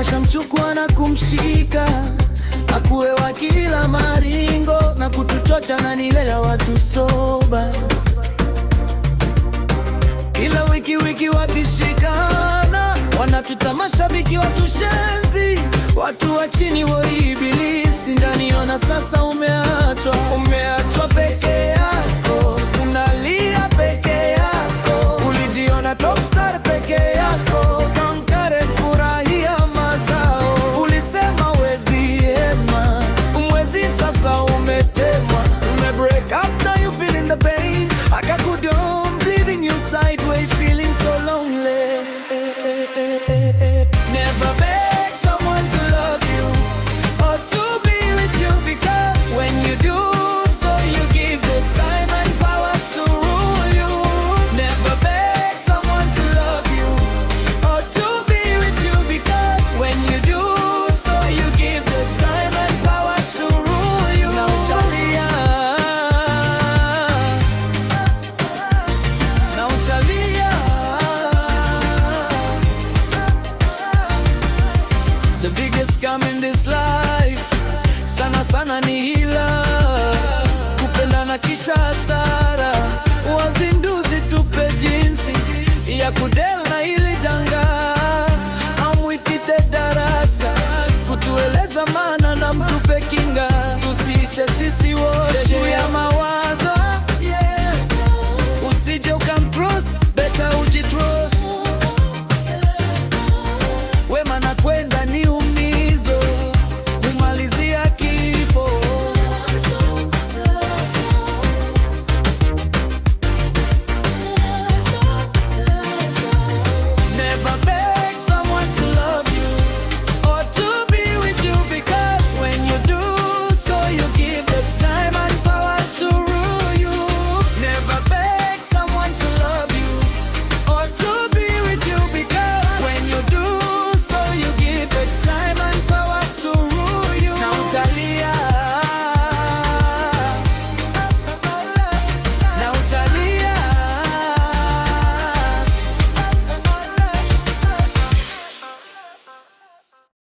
ashamchukua na kumshika, akuwe wa kila maringo na kutuchocha na nilela watu soba. Kila wiki wakishikana, wanatuta mashabiki watu shenzi, watu wa chini wa ibilisi. Ndani ona sasa umeachwa peke yako, unalia peke yako, ulijiona top star peke yako, kankare furahia mazao, ulisema wezi ema, umwezi sasa umetemwa, break up now you feeling the pain, akakudom leaving you sideways feeling so lonely. Never beg someone to love you or to be with you, because when you do so you give the time and power to rule you. Never beg someone to love you or to be with you, because when you do so you give the time and power to rule you. Now Talia, now Talia, the biggest scam in this life sana sana ni hila, kupenda na kisha